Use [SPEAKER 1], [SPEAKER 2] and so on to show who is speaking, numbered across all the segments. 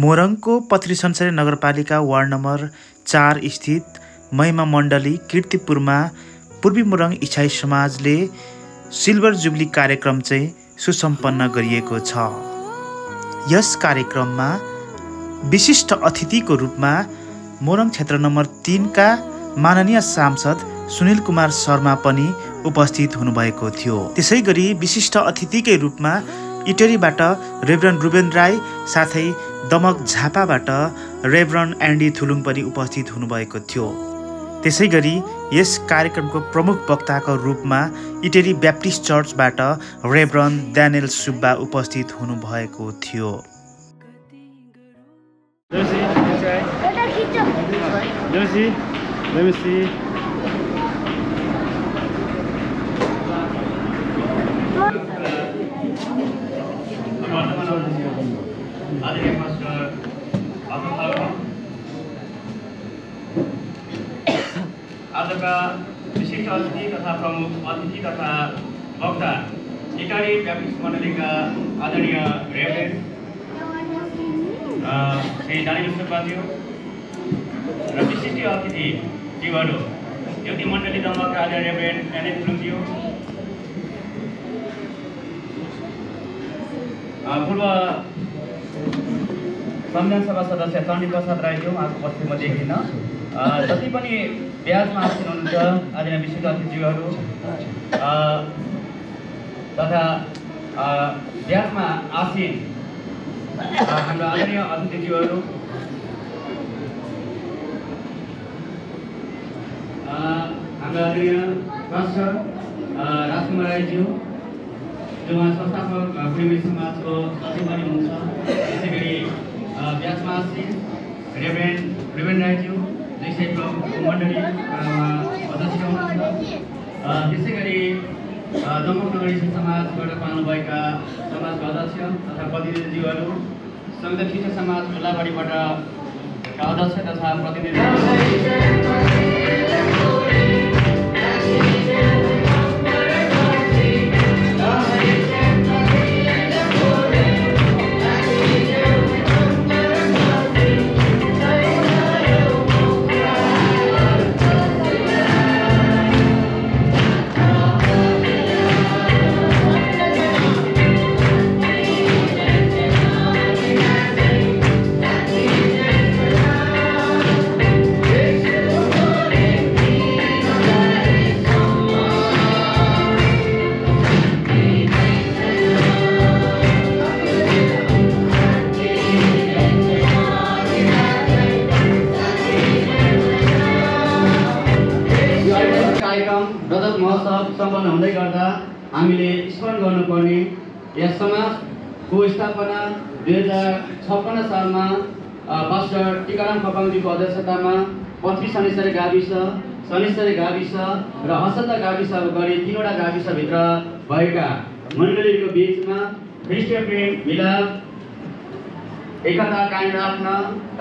[SPEAKER 1] मोरङको पत्रीसन्सरी नगरपालिका ward number 4 स्थित महिमा मण्डली कीर्तिपुरमा पूर्वी मोरङ इसाई समाजले सिल्भर जुबली कार्यक्रम चाहिँ सुसम्पन्न गरिएको छ। यस कार्यक्रममा विशिष्ट अतिथिको रूपमा मोरङ क्षेत्र नम्बर 3 का माननीय सांसद सुनिल कुमार शर्मा पनि उपस्थित हुनुभएको थियो। त्यसैगरी विशिष्ट अतिथिकै रूपमा इटरीबाट रेभरन रुबेन राई साथै दमक झापाबाट रेभरन एन्डी थुलुङ पनि उपस्थित हुनुभएको थियो। त्यसैगरी यस कार्यक्रमको प्रमुख वक्ताको रूपमा इटरी ब्याप्टिस्ट चर्चबाट रेभरन ड्यानियल सुब्बा उपस्थित हुनुभएको थियो।
[SPEAKER 2] आजका विशिष्ट अतिथि तथा प्रमुख अतिथि तथा वक्ता इटरी ब्याप्टिस्ट मण्डलीका आदरणीय रेभरेन्ड श्री ड्यानियल सुब्बाज्यू र विशिष्ट अतिथि जीवहरू युवती मण्डली दमकका आदरणीय रेभरेन्ड एन्डी थुलुङज्यू, पूर्व संविधान सभा सदस्य चण्डी प्रसाद राईज्यू उहाँको उपस्थिति म देखिनँ। जति पनि ब्याजमा आसीन हुनुहुन्छ आदरणीय विशिष्ट अतिथिज्यूहरू तथा ब्याजमा आसीन हाम्रो आदरणीय अतिथिज्यूहरू, हाम्रो आदरणीय पास्टर राजकुमार राईज्यू जो उहाँ संस्थापक प्रेमी समाजको सचिव पनि हुनुहुन्छ। त्यसै गरी ब्याजमा आसीन रेभरेन्ड रुबेन राईज्यू इसाई मण्डली अध्यक्ष हुनुहुन्छ। त्यसै गरी दमक नगर इसाई समाजबाट पाल्नुभएका समाजका अध्यक्ष तथा प्रतिनिधिज्यूहरू, संविधान शिक्षक समाज खुल्लाबारीबाट अध्यक्ष तथा प्रतिनिधि, रजत महोत्सव सम्पन्न हुँदै गर्दा हामीले स्मरण गर्नुपर्ने यस समाजको स्थापना 2056 सालमा पास्टर टिकाराम खपाङजीको अध्यक्षतामा पत्री शनिश्चरी गाविस, शनिश्चरी गाविस र हसता गाविस गरी 3वटा गाविसभित्र भएका मण्डलीको बीचमा ख्रिस्टीय प्रेम, मिलाप, एकता कायम राख्न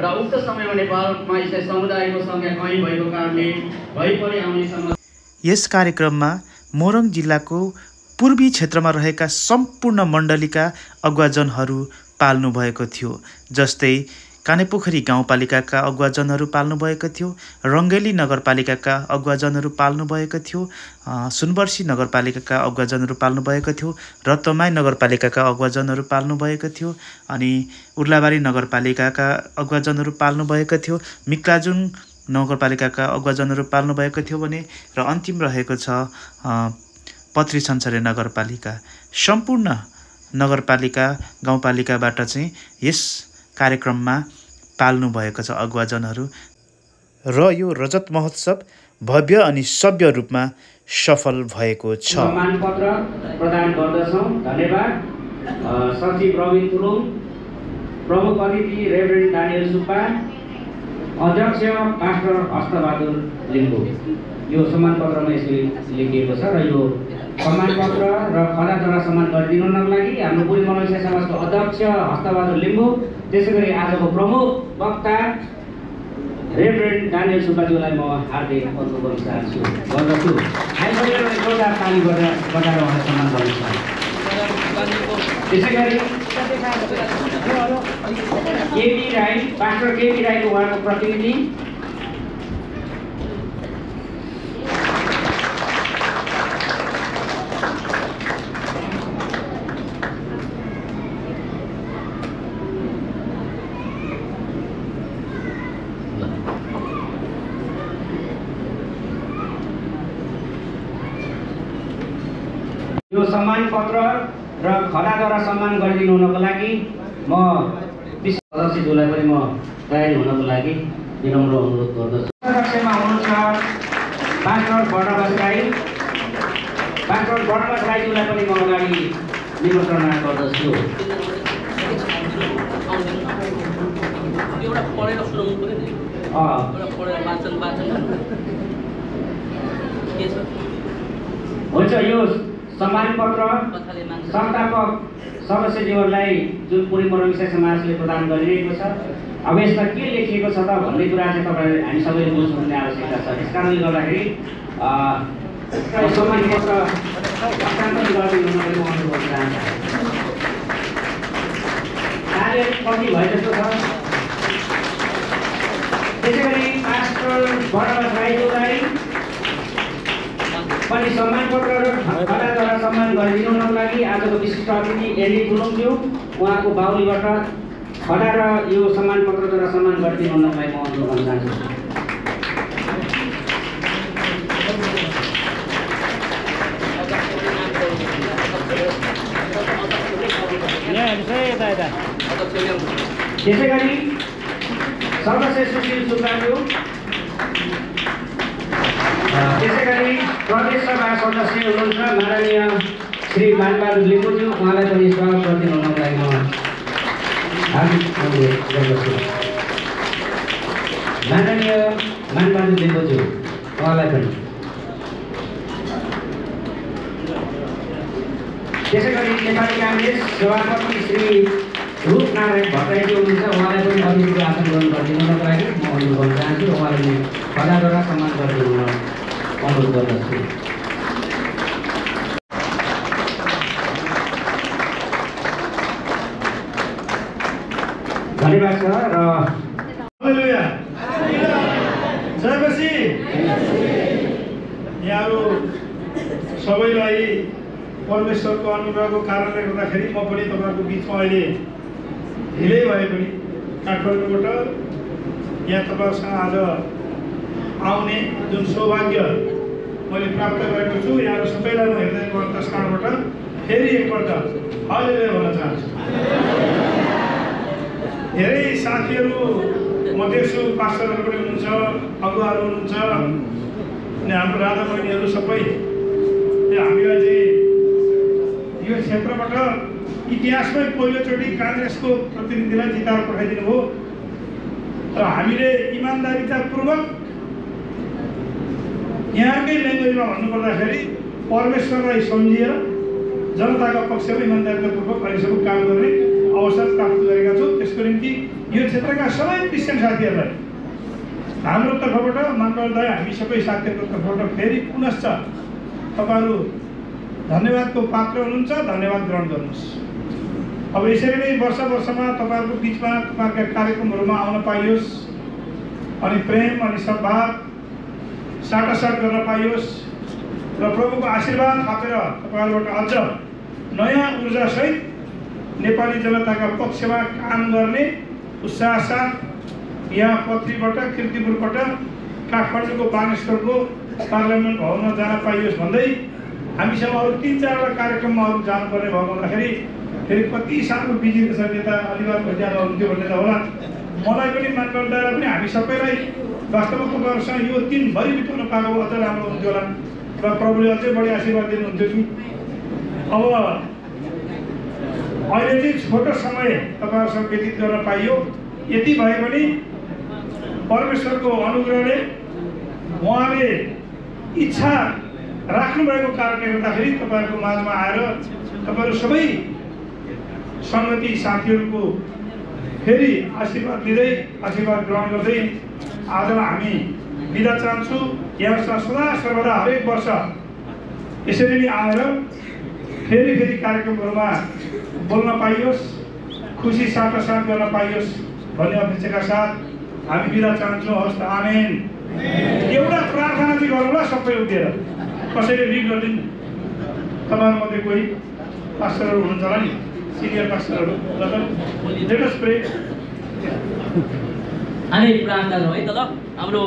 [SPEAKER 2] र उक्त समयमा नेपालमा इसाई समुदायको सङ्ख्या कमी भएको कारणले भइपरि आउने समस्या।
[SPEAKER 1] यस कार्यक्रममा मोरङ जिल्लाको पूर्वी क्षेत्रमा रहेका सम्पूर्ण मण्डलीका अगुवाजनहरू पाल्नु भएको थियो। जस्तै कानेपोखरी गाउँपालिकाका अगुवाजनहरू पाल्नु भएको थियो, रङ्गेली नगरपालिकाका अगुवाजनहरू पाल्नु भएको थियो, सुनवर्सी नगरपालिकाका अगुवाजनहरू पाल्नु भएको थियो, रत्तमाई नगरपालिकाका अगुवाजनहरू पाल्नु भएको थियो, अनि उर्लाबारी नगरपालिकाका अगुवाजनहरू पाल्नु भएको थियो, मिक्लाजुङ नगरपालिकाका अगुवाजनहरू पाल्नु भएको थियो भने र अन्तिम रहेको छ पत्रीसन्सरी नगरपालिका। सम्पूर्ण नगरपालिका गाउँपालिकाबाट चाहिँ यस कार्यक्रममा पाल्नु भएको छ अगुवाजनहरू र यो रजत महोत्सव भव्य अनि सभ्य रूपमा सफल भएको छ।
[SPEAKER 2] सम्मानपत्र प्रदान गर्दछौँ। धन्यवाद। सचिव प्रवीण थुलुङ, प्रमुख अतिथि रेभरेन्ड ड्यानियल सुब्बा, अध्यक्ष पास्टर हस्तबहादुर लिम्बू। यो सम्मानपत्रमा यसरी लेखिएको छ र यो सम्मानपत्र र खदाचरा सम्मान गरिदिनुको लागि हाम्रो पूर्वी मोरङ इसाई समाजको अध्यक्ष हस्तबहादुर लिम्बू, त्यसै गरी आजको प्रमुख वक्ता रेभरेन्ड ड्यानियल सुब्बाज्यूलाई म हार्दिक अनुरोध गर्न चाहन्छु गर्दछु। हामीलाई जोरदार ताली बजाएर उहाँलाई सम्मान गर्न चाहन्छु। त्यसै गरी
[SPEAKER 3] केपी राई, पास्टर केपी राईको उहाँको प्रतिनिधि, यो सम्मान पत्र र खदाद्वारा सम्मान गरिदिनु हुनको लागि म सदस्यज्यूलाई पनि म तयारी हुनको लागि विनम्र अनुरोध गर्दछु। सदस्यमा हुनुहुन्छ pastor Barnabas Rai, pastor Barnabas राईज्यूलाई पनि म अगाडि निमन्त्रणा गर्दछु। हुन्छ, यो सम्मान पत्र संस्थापक सदस्यज्यूहरूलाई जुन पुरी मोरङ इसाई समाजले प्रदान गरिरहेको छ, अब यसमा के लेखिएको छ त भन्ने कुरा चाहिँ तपाईँले हामी सबैले बुझ्नुपर्ने आवश्यकता छ। यस कारणले गर्दाखेरि सम्मान पत्र हस्तान्तरण गरिदिनु म अनुरोध गर्न चाहन्छु। कार्य कति भए जस्तो छ। त्यसै गरी पास्टर बर्नबास राईज्यूलाई पनि सम्मान पत्र र खदाद्वारा सम्मान गरिदिनुको लागि आजको विशिष्ट अतिथि एली गुरुङज्यू उहाँको बाहुलीबाट खदा र यो सम्मान पत्रद्वारा सम्मान गरिदिनुको लागि म अनुरोध गर्न चाहन्छु। त्यसै गरी सदस्य सुशील सुब्बाज्यू, त्यसै गरी प्रदेश सभा सदस्य हुनुहुन्छ माननीय श्री मानबहादुर लिम्बूज्यू, उहाँलाई पनि स्वागत गरिदिनु हुनको लागि म हार्दिक अनुरोध गर्दछु। माननीय मानबहादुर लिम्बूज्यू, उहाँलाई पनि। त्यसै गरी नेपाली काङ्ग्रेस सभापति श्री रूपनारायण भट्टराईज्यू हुनुहुन्छ, उहाँलाई पनि अतिथिको आसन ग्रहण गरिदिनुको लागि म अनुरोध गर्न चाहन्छु र उहाँलाई खदाद्वारा सम्मान गरिदिनु अनुरोध गर्दछु। धन्यवाद छ र
[SPEAKER 4] जयपछि यहाँहरू सबैलाई परमेश्वरको अनुग्रहको कारणले गर्दाखेरि म पनि तपाईँहरूको बिचमा अहिले ढिलै भए पनि काठमाडौँबाट यहाँ तपाईँहरूसँग आज आउने जुन सौभाग्य मैले प्राप्त गरेको छु, यहाँहरू सबैलाई म हृदयको अन्तस्करणबाट फेरि एकपल्ट हालेलुया भन्न चाहन्छु। धेरै साथीहरू म देख्छु, पास्टरहरू पनि हुनुहुन्छ, अगुवाहरू हुनुहुन्छ अनि हाम्रो राधा बहिनीहरू सबै हामीलाई चाहिँ यो क्षेत्रबाट इतिहासमै पहिलोचोटि काङ्ग्रेसको प्रतिनिधिलाई जिताएर पठाइदिनु भयो र हामीले इमान्दारितापूर्वक यहाँकै ल्याङ्ग्वेजमा भन्नुपर्दाखेरि परमेश्वरलाई सम्झिएर जनताको पक्षमा इमान्दारितापूर्वक अहिलेसम्म काम गर्ने अवसर प्राप्त गरेका छौँ। त्यसको निम्ति यो क्षेत्रका सबै क्रिस्चियन साथीहरूलाई हाम्रो तर्फबाट मानवदाय हामी सबै साथीहरूको तर्फबाट फेरि पुनश्च तपाईँहरू धन्यवादको पात्र हुनुहुन्छ, धन्यवाद ग्रहण गर्नुहोस्। अब यसरी नै वर्षमा तपाईँहरूको बिचमा तपाईँहरूका कार्यक्रमहरूमा आउन पाइयोस् अनि प्रेम अनि सद्भाव साटासाट गर्न पाइयोस् र प्रभुको आशीर्वाद थापेर तपाईँहरूबाट अझ नयाँ ऊर्जासहित नेपाली जनताका पक्षमा काम गर्ने उत्साह साथ यहाँ पत्रीबाट किर्तिपुरबाट काठमाडौँको बानेश्वरको पार्लियामेन्ट भवनमा जान पाइयोस् भन्दै हामीसँग अरू 3-4वटा कार्यक्रममा अरू जानुपर्ने भयो भन्दाखेरि फेरि कति साह्रो बिजी छ नेता अलिबार भइजाँदा हुन्थ्यो भन्ने त होला। मलाई पनि मानवदाय पनि हामी सबैलाई वास्तवमा तपाईँहरूसँग यो दिनभरि बिताउन पाएको अझ राम्रो हुन्थ्यो होला र प्रभुले अझै बढी आशीर्वाद दिनुहुन्थ्यो कि अब अहिले चाहिँ छोटो समय तपाईँहरूसँग व्यतीत गर्न पाइयो। यति भए पनि परमेश्वरको अनुग्रहले उहाँले इच्छा राख्नुभएको कारणले गर्दाखेरि तपाईँहरूको माझमा आएर तपाईँहरू सबै सङ्गति साथीहरूको फेरि आशीर्वाद लिँदै आशीर्वाद ग्रहण गर्दै आजलाई हामी बिदा चाहन्छु। यहाँसँग सदा सर्वदा हरेक वर्ष यसरी नै आएर फेरि कार्यक्रमहरूमा बोल्न पाइयोस् खुसी साटासाट गर्न पाइयोस् भन्ने अपेक्षाका साथ हामी बिदा चाहन्छौँ। हवस् त, आमेन। एउटा प्रार्थना चाहिँ गरौँला सबै उठेर, कसैले रिड गरिदिनु। तपाईँहरूमध्ये कोही पास्टरहरू हुनुहुन्छ होला नि, सिनियर पास्टरहरू, लेट अस प्रे।
[SPEAKER 2] हामी प्रार्थना गरौँ है त। ल, हाम्रो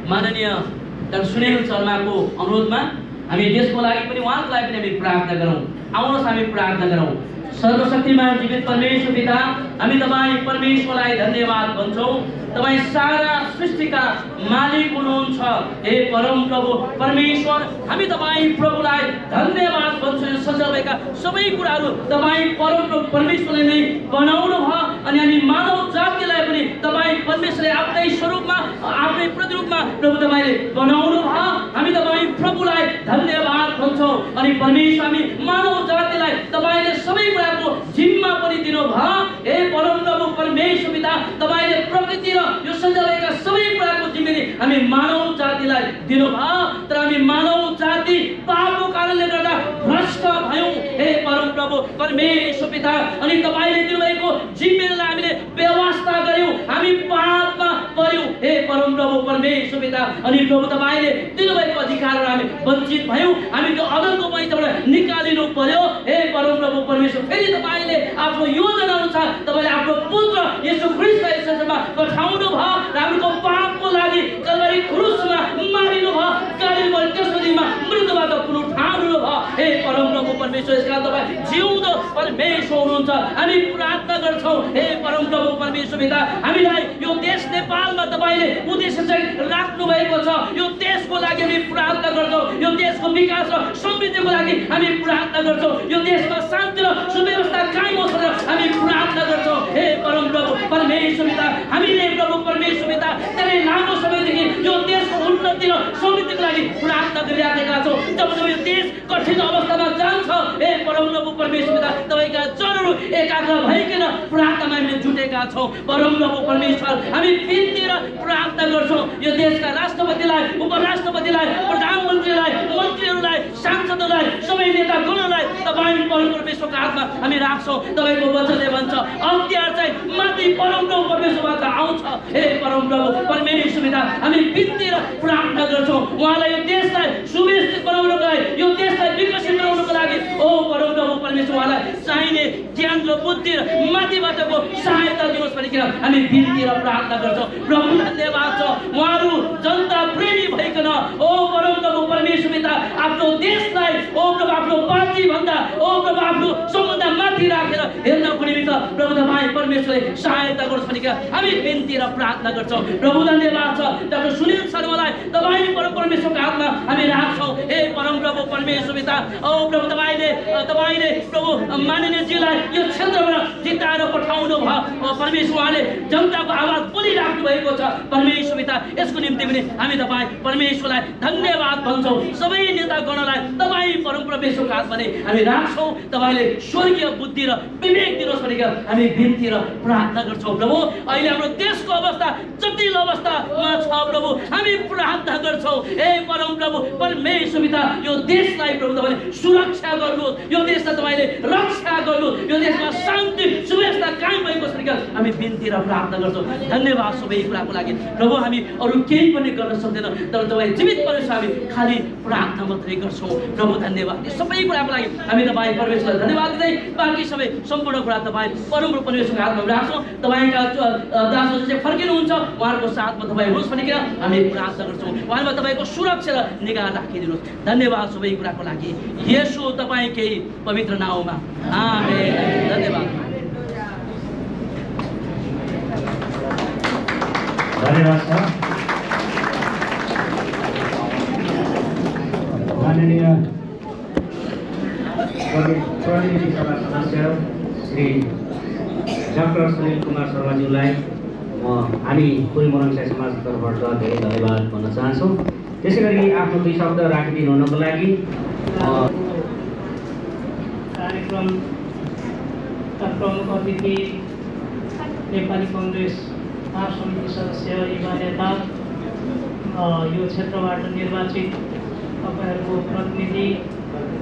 [SPEAKER 2] माननीय डाक्टर सुनिल शर्माको अनुरोधमा हामी देशको लागि पनि उहाँको लागि पनि हामी प्रार्थना गरौँ। आउनुहोस् हामी प्रार्थना गरौँ। सर्वशक्तिमान जीवित परमेश्वर पिता, हामी तपाईँ परमेश्वरलाई धन्यवाद भन्छौँ। तपाईँ सारा सृष्टिका मालिक हुनुहुन्छ। हे परम प्रभु परमेश्वर, हामी तपाईँ प्रभुलाई धन्यवाद भन्छौँ। सजाएका सबै कुराहरू तपाईँ परम प्रभु परमेश्वरले नै बनाउनु भयो अनि हामी मानव जातिलाई पनि तपाईँ परमेश्वरले आफ्नै स्वरूपमा आफ्नै प्रतिरूपमा प्रभु तपाईँले बनाउनु भयो। हामी तपाईँ प्रभुलाई धन्यवाद भन्छौँ अनि परमेश्वर हामी मानव जातिलाई तपाईँले सबै कुराको जिम्मा पनि दिनुभयो। हे परम प्रभु परमेश्वर पिता, तपाईँले प्रकृति यो सजाएका सबै कुराको जिम्मेवारी हामी मानव जातिलाई दिनुभयो। तर हामी मानव जाति पापको कारणले गर्दा भ्रष्ट भयौँ। हे परम प्रभु परमेश्वर पिता, अनि तपाईँले दिनुभएको जिम्मेवारीलाई हामीले व्यवस्था गर्यौँ, हामी पापमा पर्यौँ। हे परम प्रभु परमेश्वर पिता, अनि प्रभु तपाईँले दिनुभएको अधिकारबाट हामी वञ्चित भयौँ, हामी त्यो अदरको पैसाबाट निकालिनु पर्यो। हे परम प्रभु परमेश्वर, फेरि तपाईँले आफ्नो योजना अनुसार तपाईँले आफ्नो पुत्र येशू ख्रीष्टलाई संसारमा पठाउनु भयो र हाम्रो पापको लागि कल्वारी क्रुसमा मारिनु भयो, कालीमा तेस्रो दिनमा मृत्युबाट पुनरुत्थान भयो। हे परम प्रभु परमेश्वर, यसका तपाईँ जिउँदो परमेश्वर हुनुहुन्छ। हामी प्रार्थना गर्छौँ। हे परम प्रभु परमेश्वर पिता, हामीलाई यो देश नेपालमा तपाईँले उद्देश्य चाहिँ राख्नु भएको छ। यो देशको लागि हामी प्रार्थना गर्छौँ। यो देशको विकास र समृद्धिको लागि हामी प्रार्थना गर्छौँ। यो देशमा शान्ति र सुव्यवस्था कायम होस् भनेर हामी प्रार्थना गर्छौँ। हे परम प्रभु परमेश्वर पिता, हामीले प्रभु परमेश्वर पिता धेरै लामो समयदेखि यो देशको उन्नति र समृद्धिको लागि प्रार्थना गरिराखेका छौँ। जब यो देश कठिन अवस्थामा जान्छ, हे परम प्रभु परमेश्वर पिता, तपाईँका जनहरू एकाग्र भइकन प्रार्थनामा हामीले जुटेका छौँ। परम प्रभु परमेश्वर, हामी बिन्ती र प्रार्थना गर्छौँ। यो देशका राष्ट्रपतिलाई, उपराष्ट्रपतिलाई, प्रधानमन्त्रीलाई, मन्त्रीहरूलाई, सांसदहरूलाई, सबै नेतागणहरूलाई तपाईँ परम परमेश्वरको हातमा हामी राख्छौँ। तपाईँको वचनले भन्छ अत्याचार चाहिँ माथि परम प्रभु परमेश्वरबाट आउँछ। हे परम प्रभु परमेश्वर पिता, हामी बिन्ती र प्रार्थना गर्छौँ उहाँलाई यो देशलाई सुव्यवस्थित बनाउनको लागि, यो देशलाई विकसित बनाउनको लागि ओ परम प्रभु परमेश्वर उहाँलाई चाहिने ज्ञान र बुद्धि र माथिबाटको सहायता दिनुहोस् भनिकन हामी बिन्ती र प्रार्थना गर्छौँ। प्रभु धन्यवाद छ, उहाँहरू जनता प्रेमी भइकन ओ परम प्रभु परमेश्वर पिता आफ्नो देशलाई ओ प्रभु आफ्नो पार्टी भन्दा ओ प्रभु आफ्नो सम्बन्ध माथि राखेर हेर्नको निमित्त प्रभु तपाईँ परमेश्वरले सहायता गर्नुहोस् भनिकन हामी बिन्ती र प्रार्थना गर्छौँ। प्रभु धन्यवाद छ, डाक्टर सुनिल शर्मालाई तपाईँ परम परमेश्वरको हातमा हामी राख्छौँ। हे परम प्रभु परमेश्वर पिता, ओ प्रभु तपाईँले प्रभु माननीयजीलाई यो क्षेत्रबाट जिताएर पठाउनु भयो। परमेश्वर उहाँले जनताको आवाज बोलिराख्नु भएको छ। परमेश्वर पिता, यसको निम्ति पनि हामी तपाईँ परमेश्वरलाई धन्यवाद भन्छौँ। सबै नेतागणलाई तपाईँ परम परमेश्वरको हातमा नै हामी राख्छौँ। तपाईँले स्वर्गीय बुद्धि र विवेक दिनुहोस् भनेर हामी बिन्ती र प्रार्थना गर्छौँ। प्रभु, अहिले हाम्रो देशको अवस्था जटिल अवस्थामा छ प्रभु, हामी प्रार्थना गर्छौँ। हे परम प्रभु परमेश्वर पिता, यो देशलाई प्रभु तपाईँले सुरक्षा गर्नुहोस्, यो देशलाई तपाईँले रक्षा गर्नुहोस्, यो देशमा शान्ति सुव्यवस्था कायम भएको छ भनेर हामी बिन्ती र प्रार्थना गर्छौँ। धन्यवाद सबै कुराको लागि। प्रभु, हामी अरू केही पनि गर्न सक्दैनौँ, तर तपाईँ जीवित परमेश्वर हामी खालि प्रार्थना मात्रै गर्छौँ। प्रभु धन्यवाद, यो सबै कुराको लागि हामी तपाईँ परमेश्वरलाई धन्यवाद दिँदै बाँकी सबै सम्पूर्ण कुरा तपाईँ परम परमेश्वरको हातमा राख्छौँ। तपाईँका दासहरू चाहिँ फर्किनुहुन्छ, उहाँहरूको साथमा तपाईँ हुनुहोस् भनिकन हामी प्रार्थना गर्छौँ। उहाँमा तपाईँको सुरक्षा र निगाह राखिदिनुहोस्। धन्यवाद सबै कुराको लागि, येशू तपाईँकै पवित्र नाउँमा, आमेन। धन्यवाद।
[SPEAKER 3] धन्यवाद छ। माननीय प्रतिनिधि सभा सदस्य श्री डाक्टर सुनिल कुमार शर्माज्यूलाई हामी कुल मोरङ साई समाजको तर्फबाट धेरै धन्यवाद भन्न चाहन्छौँ। त्यसै गरी आफ्नो दुई शब्द राखिदिनु हुनको लागि
[SPEAKER 5] कार्यक्रमका प्रमुख अतिथि नेपाली कङ्ग्रेस महासमिति सदस्य युवा नेता, यो क्षेत्रबाट निर्वाचित तपाईँहरूको प्रतिनिधि,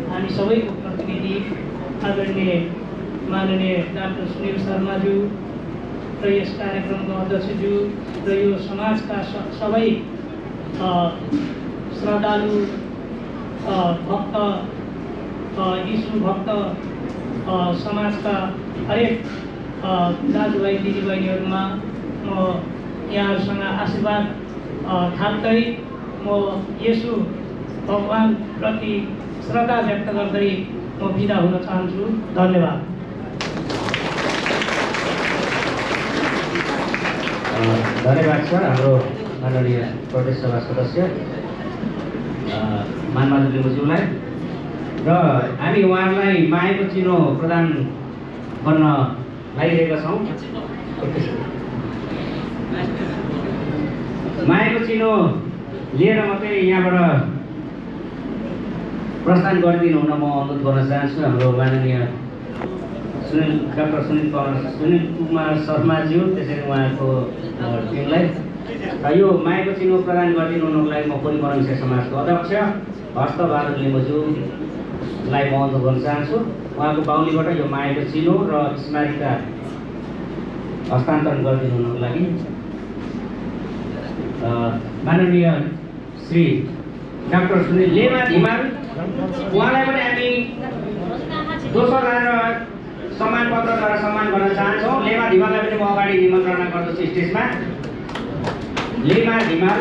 [SPEAKER 5] हामी सबैको प्रतिनिधि आदरणीय माननीय डाक्टर सुनिल शर्माज्यू र यस कार्यक्रमको अध्यक्षज्यू र यो समाजका सबै श्रद्धालु भक्त यीशु भक्त समाजका हरेक दाजुभाइ दिदीबहिनीहरूमा म यहाँहरूसँग आशीर्वाद थाप्दै म येशू भगवानप्रति श्रद्धा व्यक्त गर्दै म बिदा हुन चाहन्छु। धन्यवाद।
[SPEAKER 3] धन्यवाद छ हाम्रो माननीय प्रदेश सभा सदस्य मानबहादुर लिम्बुज्यूलाई र हामी उहाँहरूलाई मायाको चिनो प्रदान गर्न लागिरहेका छौँ। मायाको चिनो लिएर मात्रै यहाँबाट प्रस्थान गरिदिनु हुन म अनुरोध गर्न चाहन्छु हाम्रो माननीय डाक्टर सुनिल कुमार शर्माज्यू त्यसरी उहाँको टिमलाई र यो मायाको चिनो प्रदान गरिदिनु हुनको लागि म परिमरण विषय समाजको अध्यक्ष हस्तबहादुर लिम्बुज्यूलाई म अनुरोध गर्न चाहन्छु। उहाँको बाहुलीबाट यो मायाको चिनो र स्मारिका हस्तान्तरण गरिदिनु हुनको लागि माननीय श्री डाक्टर सुनिल लेमा धिमाल उहाँलाई पनि हामी दोस्रो लाएर सम्मान पत्रद्वारा सम्मान गर्न चाहन्छौँ। लेमा धिमाललाई पनि म अगाडि निमन्त्रणा गर्दछु स्टेजमा। लेमा धिमाल,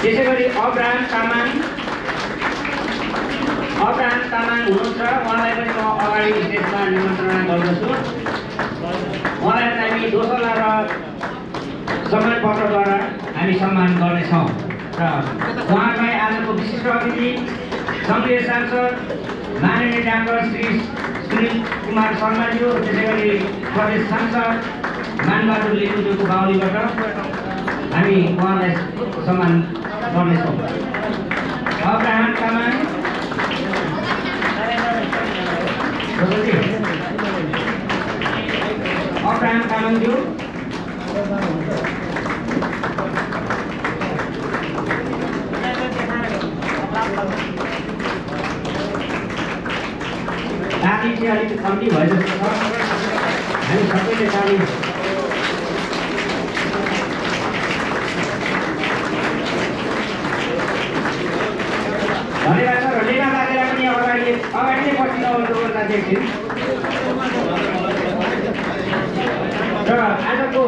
[SPEAKER 3] त्यसै गरी अब्राहम तामाङ हुनुहुन्छ, उहाँलाई पनि म अगाडि स्टेजमा निमन्त्रणा गर्दछु। उहाँलाई पनि हामी दोस्रो लाएर सम्मान पत्रद्वारा हामी सम्मान गर्नेछौँ र उहाँलाई आजको विशिष्ट अतिथि सङ्घीय सांसद माननीय डाक्टर श्री सुनिल कुमार शर्माज्यू, त्यसै गरी प्रदेश सांसद मानबहादुर लिम्बुज्यूको बाहुलीबाट हामी उहाँलाई सम्मान गर्नेछौँ। अब्राहम तामाङज्यू, ताली चाहिँ अलिक कम्ती भए जस्तो छ, हामी सबैले ताली धन्यवाद छ र लेखा बाजेलाई पनि अगाडि नै पछि नआउनु चाहन्छु। र आजको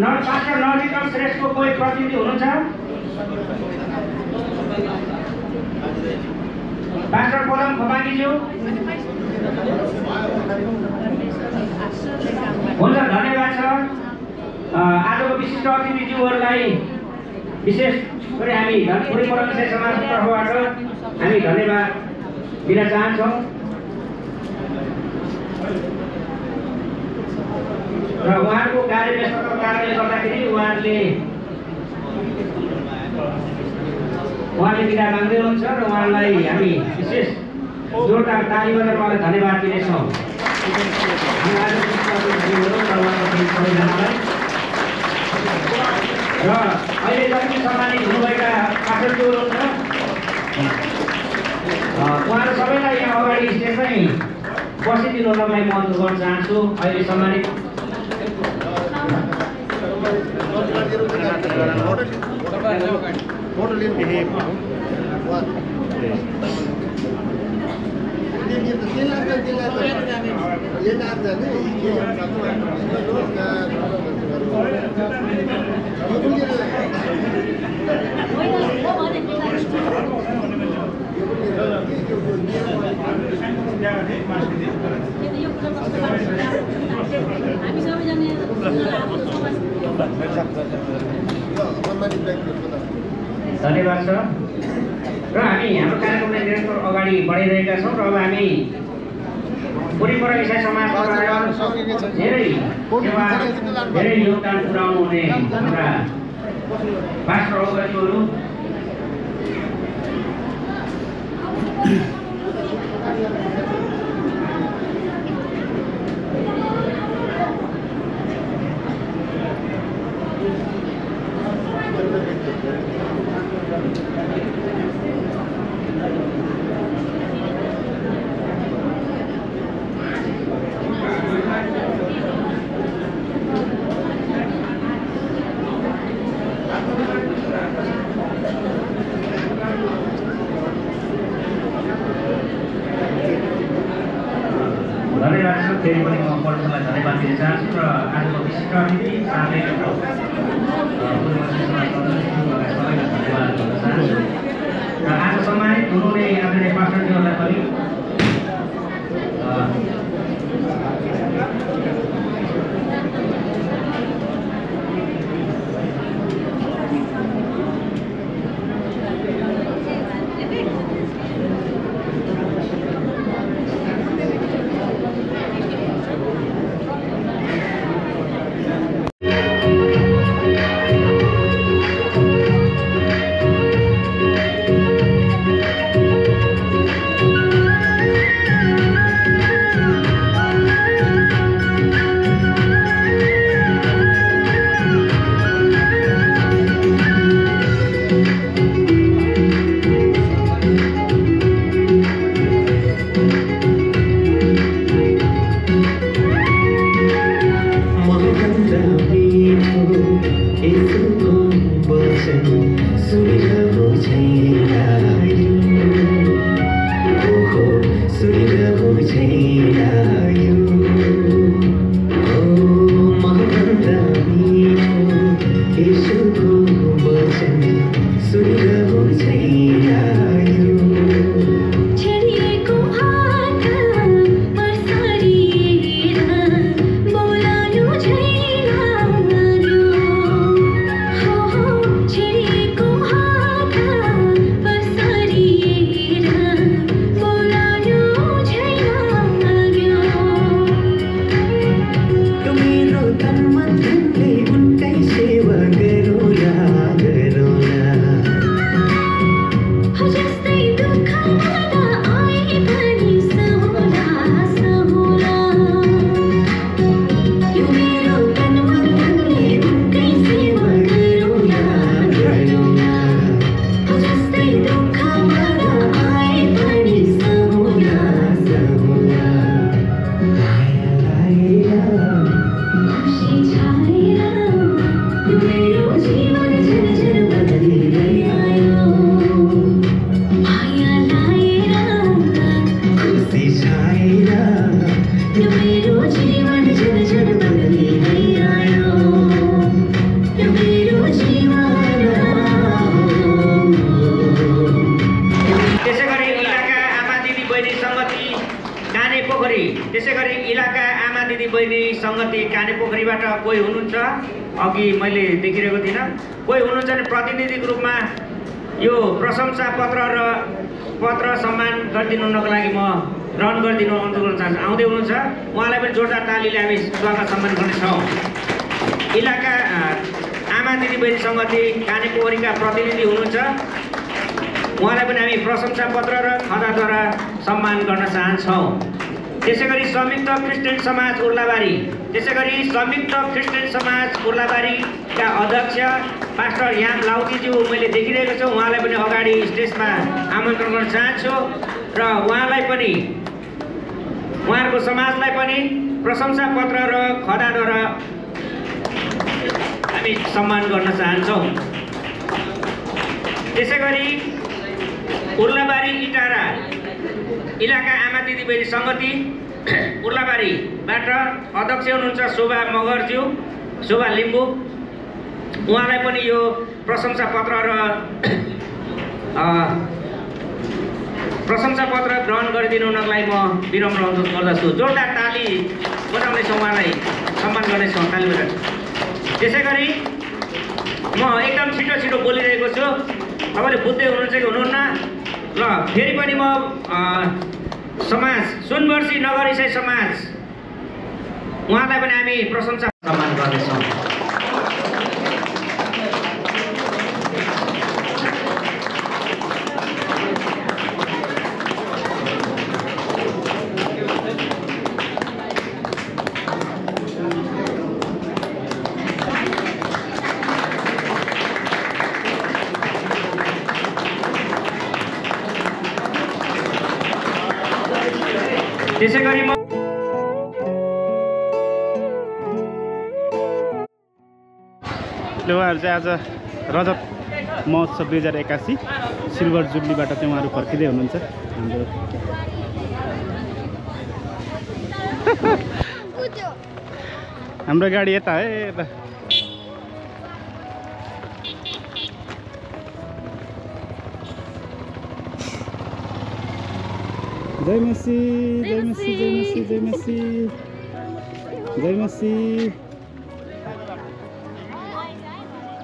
[SPEAKER 3] नरपात्र नरविक्रम श्रेष्ठको कोही प्रतिनिधि हुनुहुन्छ? डाक्टर पदम खोपाङज्यू हुन्छ, धन्यवाद छ। आजको विशिष्ट अतिथिज्यूहरूलाई विशेष गरी हामी परिमरण विषय समाजको तर्फबाट हामी धन्यवाद दिन चाहन्छौँ र उहाँहरूको कार्यव्यस्तताको कारणले गर्दाखेरि उहाँले बिदा माग्दै हुनुहुन्छ र उहाँलाई हामी विशेष जोरदार तालीबाट उहाँलाई धन्यवाद दिनेछौँ। र अहिले जति सम्मानित हुनुभएका पाठकहरू हुनुहुन्छ उहाँहरू सबैलाई यहाँ अगाडि स्टेजमै बसिदिनु हुनलाई म अनुरोध गर्न चाहन्छु। अहिले सम्मानित धन्यवाद छ र हामी हाम्रो कार्यक्रमलाई निरन्तर अगाडि बढाइरहेका छौँ र अब हामी परिमरण विषय समाजबाट धेरै योगदान पुर्याउनु हुने हाम्रा पास्टर अध्यक्षहरू फेरि पनि म पल्टनलाई धन्यवाद दिन चाहन्छु र आजको विशिष्ट अतिथि साथै सबैलाई धन्यवाद दिन चाहन्छु र आज सम्मानित हुनुहुने आदरणीय पास्टरज्यूहरूलाई पनि कोही हुनुहुन्छ अघि मैले देखिरहेको थिइनँ कोही हुनुहुन्छ भने प्रतिनिधिक रूपमा यो प्रशंसा पत्र सम्मान गरिदिनुको लागि म ग्रहण गरिदिनु अनुरोध गर्न चाहन्छु। आउँदै हुनुहुन्छ उहाँलाई पनि जोरदार तालीले हामी स्वागत सम्मान गर्नेछौँ। इलाका आमा दिदी बहिनी सङ्गति कानेपोखरीका प्रतिनिधि हुनुहुन्छ उहाँलाई पनि हामी प्रशंसा पत्र र खदाद्वारा सम्मान गर्न चाहन्छौँ। त्यसैगरी संयुक्त क्रिस्चियन समाज उर्लाबारीका अध्यक्ष पास्टर याम लाउतीज्यू मैले देखिरहेको छु उहाँलाई पनि अगाडि स्टेजमा आमन्त्रण गर्न चाहन्छु र उहाँलाई पनि उहाँहरूको समाजलाई पनि प्रशंसा पत्र र खदाद्वारा हामी सम्मान गर्न चाहन्छौँ। त्यसैगरी उर्लाबारी इटारा इलाका आमा दिदी बहिनी सङ्गति उर्लाबारीबाट अध्यक्ष हुनुहुन्छ शोभा मगरज्यू शोभा लिम्बू उहाँलाई पनि यो प्रशंसा पत्र ग्रहण गरिदिनुको लागि म विनम्र अनुरोध गर्दछु। जोरदार ताली बजाउनेछौँ उहाँलाई सम्मान गर्नेछौँ ताली बजाएर। त्यसैगरी म एकदम छिटो बोलिरहेको छु तपाईँले बुझ्दै हुनुहुन्छ कि हुनुहुन्न ल फेरि पनि म समाज सुनवर्सी नगर इसाई समाज उहाँलाई पनि हामी प्रशंसा सम्मान गर्नेछौँ। त्यसैगरी म
[SPEAKER 6] उहाँहरू चाहिँ आज रजत महोत्सव 2081 सिल्भर जुब्लीबाट चाहिँ उहाँहरू फर्किँदै हुनुहुन्छ। हाम्रो हाम्रो गाडी यता है यता जय मसी जय मसी जय मसी जय मसी जय मसी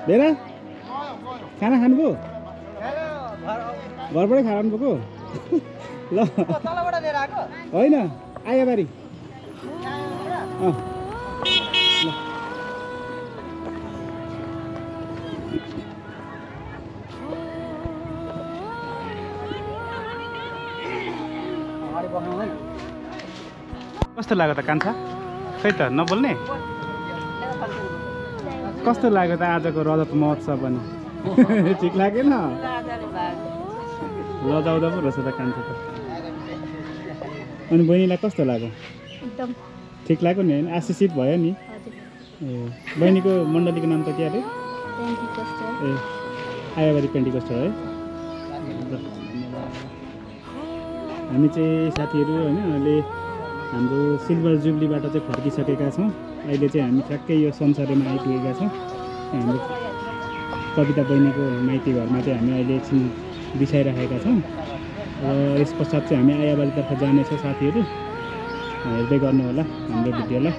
[SPEAKER 6] बेरा खाना खानुभयो घरबाटै खाना खानुभएको ल होइन आयाबारी कस्तो लाग्यो त कान्छा खै त नबोल्ने कस्तो लाग्यो त आजको रजत महोत्सव पनि ठिक लागेन लजाउँदा पो रहेछ त कान्छा त अनि बहिनीलाई कस्तो लाग्यो
[SPEAKER 7] एकदम
[SPEAKER 6] ठिक लाग्यो नि होइन आशिषित भयो नि ए बहिनीको मण्डलीको नाम त के अरे ए आयाबारी पेन्टिकोस्टर है हामी चाहिँ साथीहरू होइन अहिले हाम्रो सिल्भर जुब्लीबाट चाहिँ फर्किसकेका छौँ अहिले चाहिँ हामी ठ्याक्कै यो संसारमा आइपुगेका छौँ हाम्रो कविता बहिनीको माइती घरमा चाहिँ हामी अहिले एकछिन बिसाइराखेका छौँ र यस पश्चात चाहिँ हामी आयाबारीतर्फ जानेछौँ साथीहरू हेर्दै गर्नु होला हाम्रो भिडियोलाई